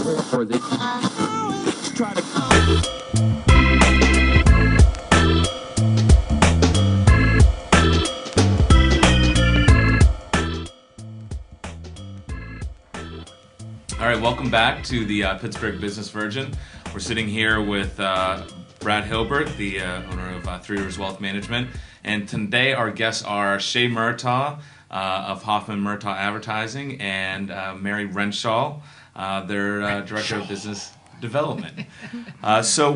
or they try to. All right, welcome back to the Pittsburgh Business Virgin. We're sitting here with Brad Hillbert, the owner of Three Rivers Wealth Management. And today our guests are Shea Murtaugh of Hoffmann-Murtaugh Advertising and Mary Renshaw, their Director of Business Development. So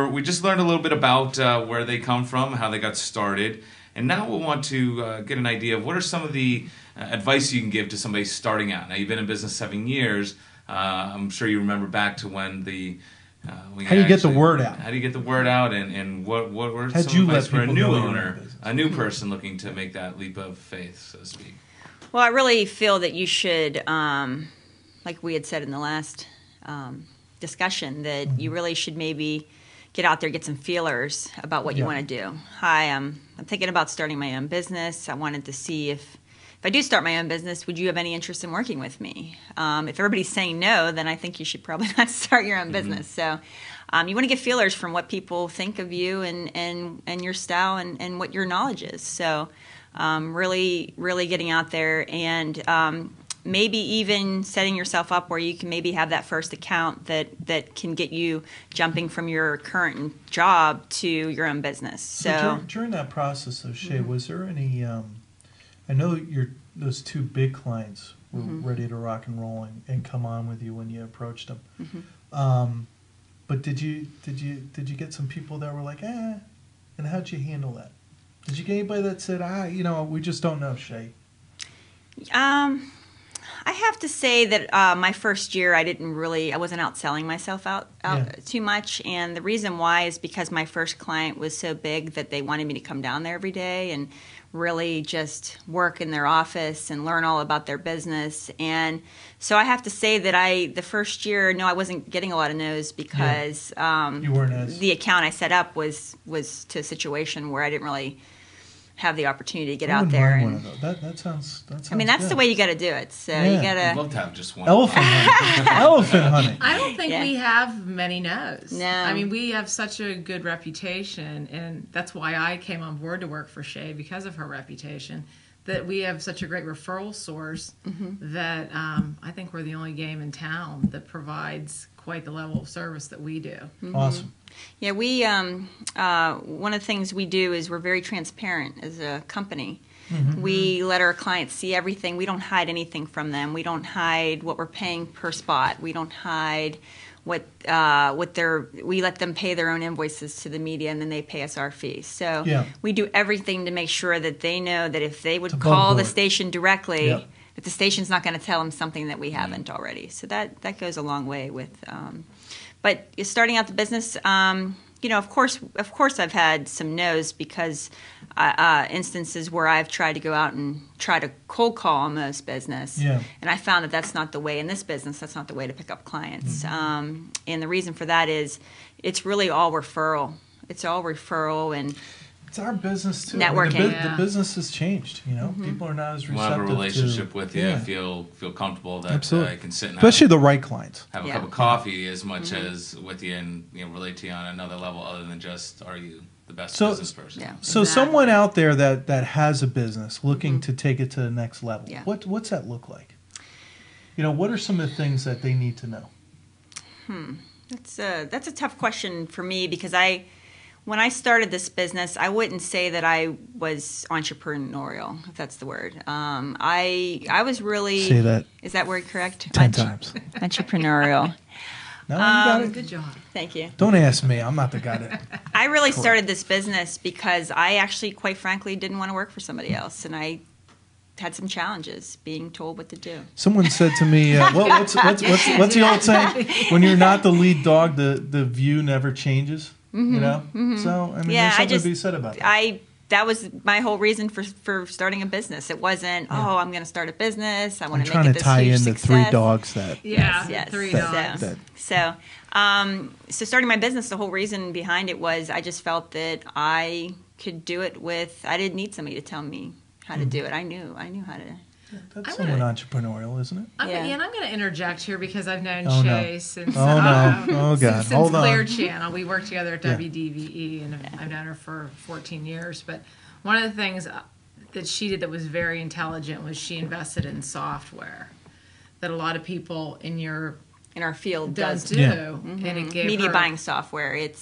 we just learned a little bit about where they come from, how they got started. And now we want to get an idea of what are some of the advice you can give to somebody starting out. Now, you've been in business 7 years. I'm sure you remember back to when the... how do you get the word out? How do you get the word out, and what were some advice for a new owner, a new person looking to make that leap of faith, so to speak? Well, I really feel that you should, like we had said in the last discussion, that you really should maybe get out there, get some feelers about what you want to do. Hi, I'm thinking about starting my own business. I wanted to see if I do start my own business, would you have any interest in working with me? If everybody's saying no, then I think you should probably not start your own business. So you want to get feelers from what people think of you and your style and what your knowledge is. So really getting out there and maybe even setting yourself up where you can maybe have that first account that can get you jumping from your current job to your own business. So during that process, though, Shea, was there any... I know those two big clients were ready to rock and roll and come on with you when you approached them. But did you get some people that were like, and how'd you handle that? Did you get anybody that said, we just don't know, Shea? I have to say that my first year I wasn't outselling myself out too much, and the reason why is because my first client was so big that they wanted me to come down there every day and really just work in their office and learn all about their business. And so I have to say that the first year, no, I wasn't getting a lot of no's because you weren't the account I set up was to a situation where I didn't really have the opportunity to get out there. Mind one of those. That sounds I mean, that's good. the way you got to do it. So you got to... I'd love to have just one. Elephant hunting. Elephant hunting. I don't think we have many no's. No. I mean, we have such a good reputation, and that's why I came on board to work for Shea, because of her reputation, that we have such a great referral source that I think we're the only game in town that provides quite the level of service that we do. Awesome. Yeah, we one of the things we do is we're very transparent as a company. We let our clients see everything. We don't hide anything from them. We don't hide what we're paying per spot. We don't hide what we let them pay their own invoices to the media, and then they pay us our fees. So we do everything to make sure that they know that if they would call the station directly, that the station's not going to tell them something that we haven't already. So that goes a long way with. But starting out the business, of course, I've had some no's because instances where I've tried to go out and try to cold call almost business, and I found that that's not the way in this business. That's not the way to pick up clients. And the reason for that is it's really all referral. It's all referral and. It's our business too. Networking. I mean, the business has changed. People are not as receptive. We'll have a relationship with you. Feel comfortable that I can sit and especially the right clients. Have a cup of coffee as much as with you and relate to you on another level other than just are you the best business person. Yeah, so someone out there that has a business looking to take it to the next level. Yeah. What's that look like? What are some of the things that they need to know? That's a tough question for me because when I started this business, I wouldn't say that I was entrepreneurial, if that's the word. I was really... Say that. Is that word correct? 10 times. Entrepreneurial. No, you got it. Good job. Thank you. Don't ask me. I'm not the guy that... I really started this business because I actually, quite frankly, didn't want to work for somebody else. And I had some challenges being told what to do. Someone said to me, what's the old saying? When you're not the lead dog, the view never changes. So I mean, there's something to be said about that. That was my whole reason for starting a business. It wasn't I'm going to start a business. I want to make it this huge success. I'm trying to tie in the three dogs that yes. Three dogs. So starting my business, the whole reason behind it was I just felt that I could do it I didn't need somebody to tell me how to do it. I knew how to That's I'm somewhat gonna- entrepreneurial, isn't it? I'm Yeah. gonna, and I'm going to interject here because I've known Oh, no. Shea since Oh, no. Oh, God. since Hold on. Clear Channel. We worked together at Yeah. WDVE, and I've known her for 14 years. But one of the things that she did that was very intelligent was she invested in software that a lot of people in our field don't does do, Yeah. and it gave media her, buying software. It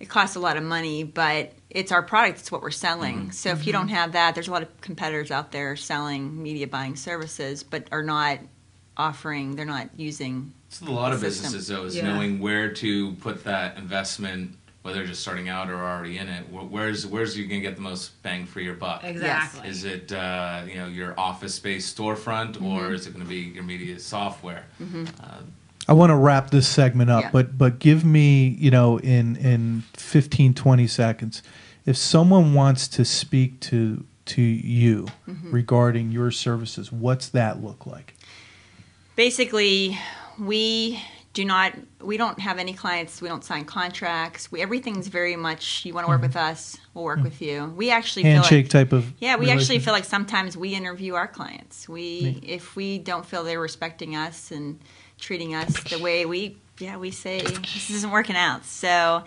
costs a lot of money, but it's our product. It's what we're selling. So if you don't have that, there's a lot of competitors out there selling media buying services, but are not offering. They're not using. So a lot of the system. businesses, though, is Yeah. knowing where to put that investment, whether they're just starting out or already in it. Where's you gonna get the most bang for your buck? exactly. Is it your office space storefront, or is it going to be your media software? I want to wrap this segment up, Yeah. but give me, in 15, 20 seconds, if someone wants to speak to you regarding your services, what's that look like? Basically, we don't have any clients. We don't sign contracts. Everything's very much, you want to work with us, we'll work with you. We actually Handshake feel like, type of yeah, we actually relationship? feel like sometimes we interview our clients. If we don't feel they're respecting us and treating us the way we say this isn't working out. So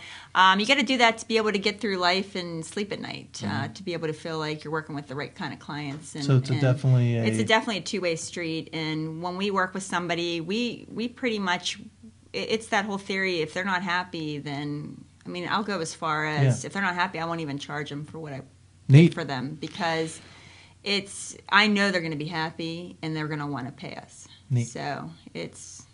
you got to do that to be able to get through life and sleep at night. To be able to feel like you're working with the right kind of clients. And, So it's definitely definitely a two-way street. And when we work with somebody, we pretty much, it's that whole theory. If they're not happy, then I'll go as far as if they're not happy, I won't even charge them for what I neat. for them, because I know they're going to be happy and they're going to want to pay us. Neat. So it's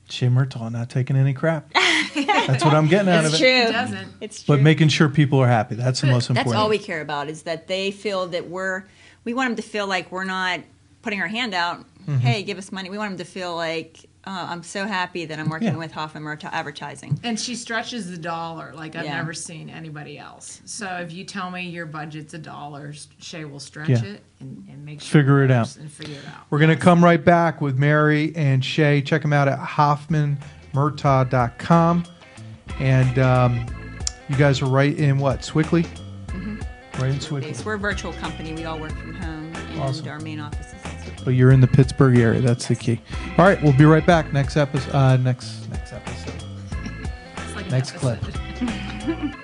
Shea Murtaugh not taking any crap. That's what I'm getting out of it's it. true. It doesn't. It's true. But making sure people are happy. That's the most important. That's all we care about, is that they feel that we want them to feel like we're not putting our hand out, hey, give us money. We want them to feel like, I'm so happy that I'm working with Hoffmann-Murtaugh Advertising. And she stretches the dollar like I've Yeah. never seen anybody else. So if you tell me your budget's $1, Shea will stretch Yeah. it and make sure Figure it works out. and figure it out. We're going to come right back with Mary and Shea. Check them out at Hoffmann-Murtaugh.com. And you guys are right in what? Swickley? Right in Swickley. So we're a virtual company. We all work from home, and Awesome. our main office is in Swickley. But you're in the Pittsburgh area. That's the key. All right, we'll be right back. Next episode. Next episode. It's like an Next clip. episode.